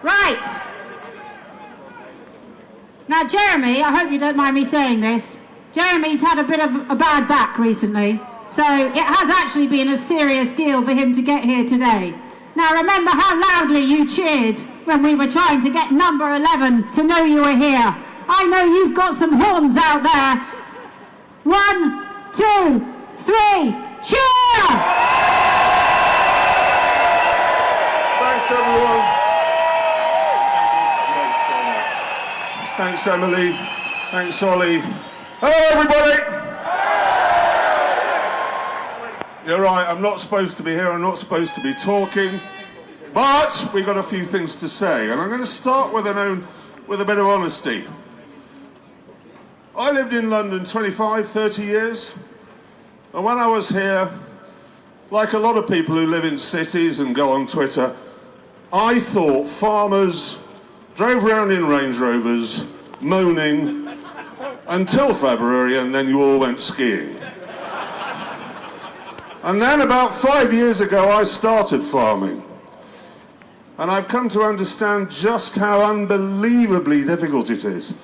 Right. Now, Jeremy, I hope you don't mind me saying this. Jeremy's had a bit of a bad back recently, so it has actually been a serious deal for him to get here today. Now, remember how loudly you cheered when we were trying to get number 11 to know you were here. I know you've got some horns out there. 1, 2, 3, cheer! Thanks, everyone. Thanks, Emily. Thanks, Ollie. Hello, everybody. You're right, I'm not supposed to be here. I'm not supposed to be talking. But we've got a few things to say. And I'm going to start with a bit of honesty. I lived in London 25, 30 years. And when I was here, like a lot of people who live in cities and go on Twitter, I thought farmers drove around in Range Rovers, moaning, until February, and then you all went skiing. And then about 5 years ago, I started farming. And I've come to understand just how unbelievably difficult it is,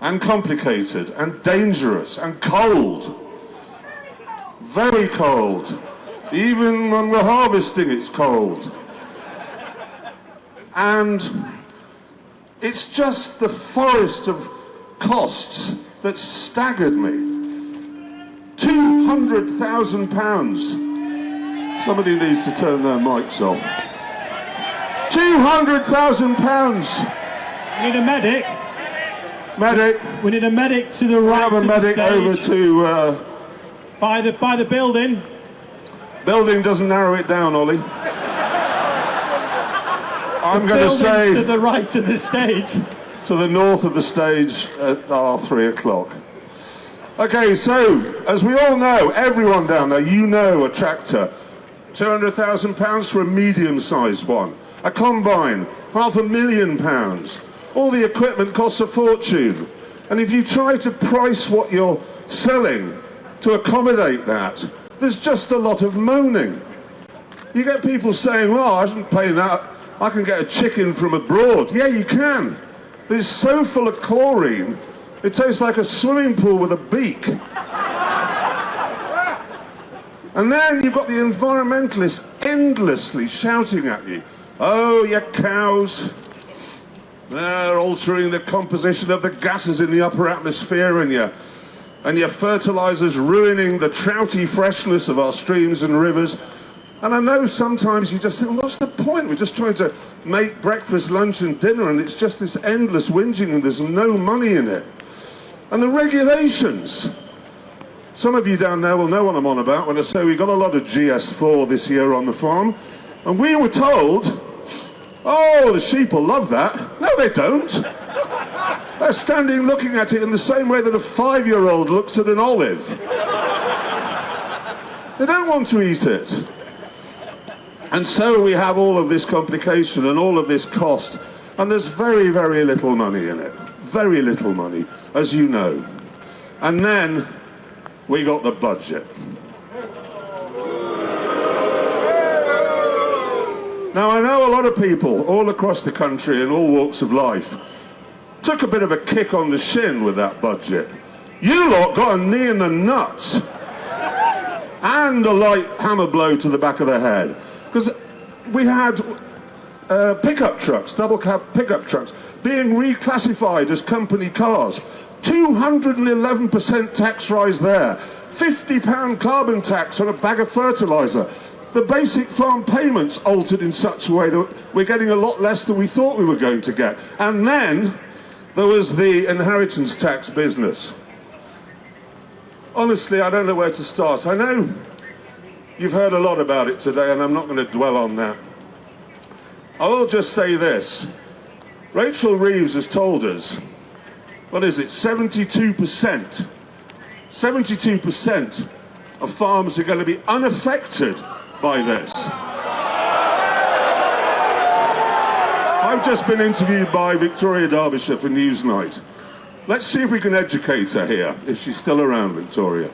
and complicated, and dangerous, and cold. Very cold. Even when we're harvesting, it's cold. And it's just the forest of costs that staggered me. £200,000. Somebody needs to turn their mics off. £200,000. We need a medic. Medic. We need a medic to the right. Have a medic over to by the building. Building doesn't narrow it down, Ollie. I'm going to say to the right of the stage. To the north of the stage at 3 o'clock. Okay, so as we all know, everyone down there, you know a tractor, £200,000 for a medium-sized one. A combine, £500,000. All the equipment costs a fortune. And if you try to price what you're selling to accommodate that, there's just a lot of moaning. You get people saying, well, I shouldn't pay that. I can get a chicken from abroad. Yeah, you can. But it's so full of chlorine, it tastes like a swimming pool with a beak. And then you've got the environmentalists endlessly shouting at you, oh, your cows, they're altering the composition of the gases in the upper atmosphere, and your fertilizers ruining the trouty freshness of our streams and rivers. And I know sometimes you just think, well, what's the point? We're just trying to make breakfast, lunch and dinner, and it's just this endless whinging and there's no money in it. And the regulations. Some of you down there will know what I'm on about when I say we got a lot of GS4 this year on the farm. And we were told, oh, the sheep will love that. No, they don't. They're standing looking at it in the same way that a 5-year-old looks at an olive. They don't want to eat it. And so we have all of this complication and all of this cost, and there's very, very little money in it. Very little money, as you know. And then we got the budget. Now, I know a lot of people all across the country in all walks of life took a bit of a kick on the shin with that budget. You lot got a knee in the nuts and a light hammer blow to the back of the head. Because we had pickup trucks, double cab pickup trucks, being reclassified as company cars. 211% tax rise there. £50 carbon tax on a bag of fertiliser. The basic farm payments altered in such a way that we're getting a lot less than we thought we were going to get. And then there was the inheritance tax business. Honestly, I don't know where to start. I know you've heard a lot about it today, and I'm not going to dwell on that. I will just say this. Rachel Reeves has told us, what is it, 72%? 72% of farms are going to be unaffected by this. I've just been interviewed by Victoria Derbyshire for Newsnight. Let's see if we can educate her here, if she's still around, Victoria.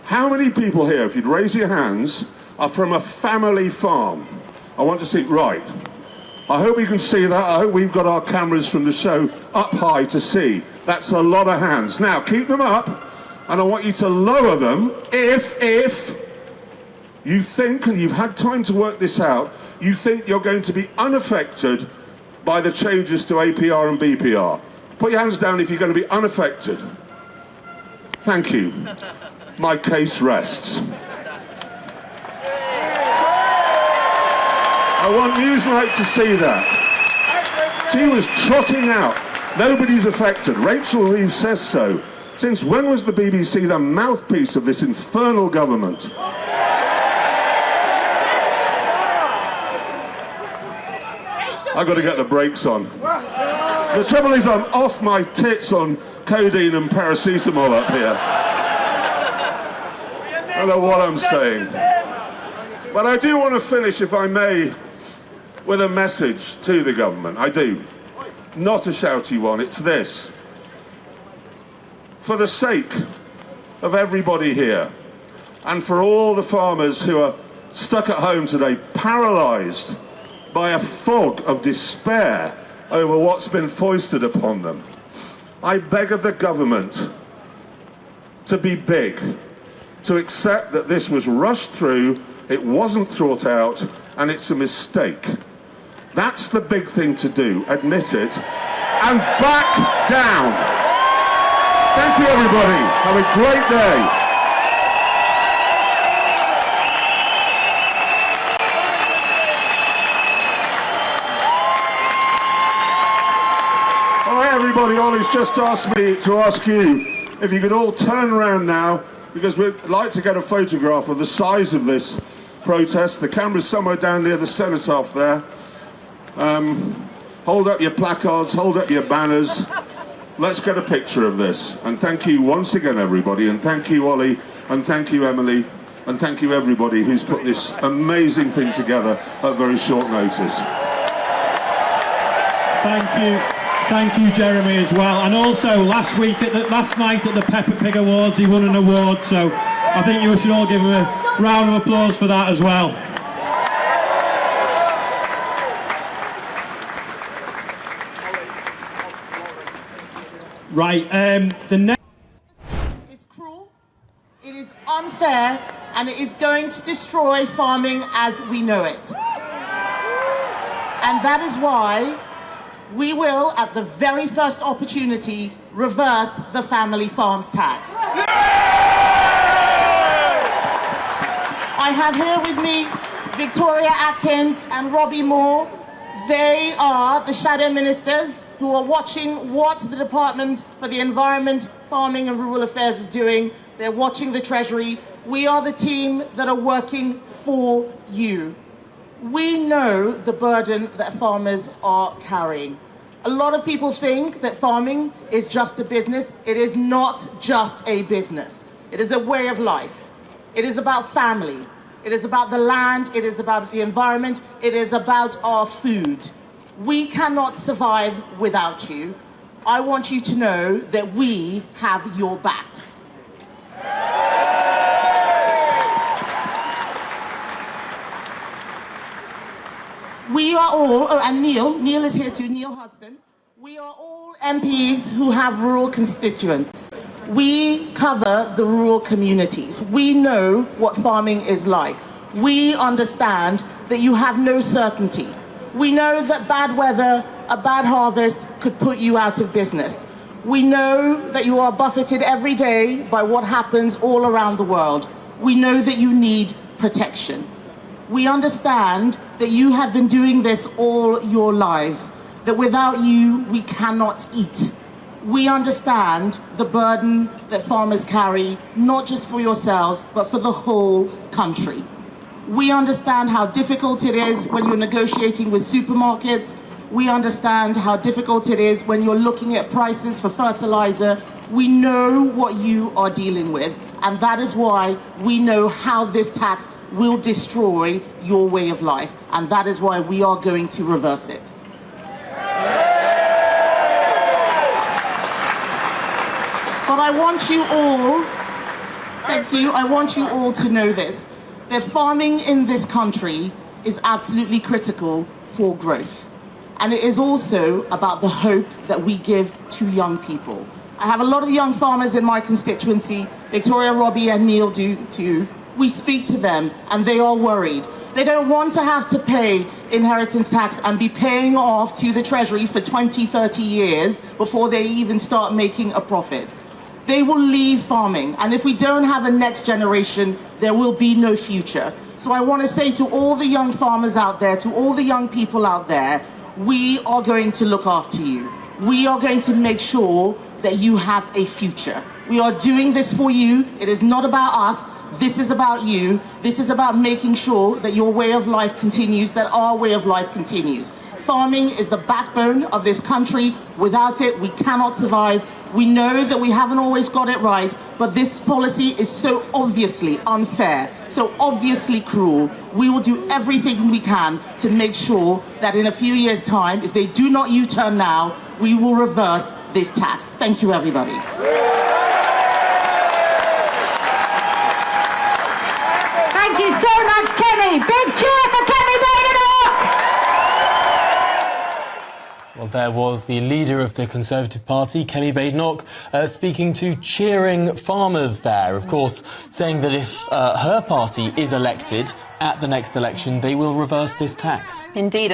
How many people here, if you'd raise your hands, are from a family farm? I want to see, right. I hope you can see that. I hope we've got our cameras from the show up high to see. That's a lot of hands. Now, keep them up, and I want you to lower them if you think, and you've had time to work this out, you think you're going to be unaffected by the changes to APR and BPR. Put your hands down if you're going to be unaffected. Thank you. My case rests. I want Newsnight to see that. She was trotting out. Nobody's affected. Rachel Reeves says so. Since when was the BBC the mouthpiece of this infernal government? I've got to get the brakes on. The trouble is I'm off my tits on codeine and paracetamol up here. I don't know what I'm saying. But I do want to finish, if I may, with a message to the government. I do. Not a shouty one, it's this. For the sake of everybody here, and for all the farmers who are stuck at home today, paralysed by a fog of despair over what's been foisted upon them, I beg of the government to be big, to accept that this was rushed through, it wasn't thought out, and it's a mistake. That's the big thing to do, admit it, and back down. Thank you, everybody. Have a great day. All right, everybody, Ollie's just asked me to ask you if you could all turn around now, because we'd like to get a photograph of the size of this protest. The camera's somewhere down near the cenotaph there. Hold up your placards, hold up your banners. Let's get a picture of this. And thank you once again, everybody. And thank you, Ollie. And thank you, Emily. And thank you, everybody who's put this amazing thing together at very short notice. Thank you, Jeremy, as well. And also, last night at the Peppa Pig Awards, he won an award. So I think you should all give him a round of applause for that as well. Right, the next... It's cruel, it is unfair, and it is going to destroy farming as we know it. And that is why we will, at the very first opportunity, reverse the family farms tax. I have here with me Victoria Atkins and Robbie Moore. They are the shadow ministers who are watching what the Department for the Environment, Farming and Rural Affairs is doing. They're watching the Treasury. We are the team that are working for you. We know the burden that farmers are carrying. A lot of people think that farming is just a business. It is not just a business. It is a way of life. It is about family. It is about the land. It is about the environment. It is about our food. We cannot survive without you. I want you to know that we have your backs. We are all, and Neil is here too, Neil Hudson. We are all MPs who have rural constituents. We cover the rural communities. We know what farming is like. We understand that you have no certainty. We know that bad weather, a bad harvest could put you out of business. We know that you are buffeted every day by what happens all around the world. We know that you need protection. We understand that you have been doing this all your lives, that without you, we cannot eat. We understand the burden that farmers carry, not just for yourselves, but for the whole country. We understand how difficult it is when you're negotiating with supermarkets. We understand how difficult it is when you're looking at prices for fertilizer. We know what you are dealing with, and that is why we know how this tax will destroy your way of life, and that is why we are going to reverse it. But I want you all, thank you, I want you all to know this, that farming in this country is absolutely critical for growth. And it is also about the hope that we give to young people. I have a lot of young farmers in my constituency. Victoria, Robbie and Neil do too. We speak to them and they are worried. They don't want to have to pay inheritance tax and be paying off to the Treasury for 20, 30 years before they even start making a profit. They will leave farming, and if we don't have a next generation, there will be no future. So I want to say to all the young farmers out there, to all the young people out there, we are going to look after you. We are going to make sure that you have a future. We are doing this for you. It is not about us. This is about you. This is about making sure that your way of life continues, that our way of life continues. Farming is the backbone of this country. Without it, we cannot survive. We know that we haven't always got it right, but this policy is so obviously unfair, so obviously cruel. We will do everything we can to make sure that in a few years' time, if they do not U-turn now, we will reverse this tax. Thank you, everybody. Thank you so much, Kemi. Big cheer for Kemi Badenoch! Well, there was the leader of the Conservative Party, Kemi Badenoch, speaking to cheering farmers there, of course, saying that if her party is elected at the next election, they will reverse this tax. Indeed. And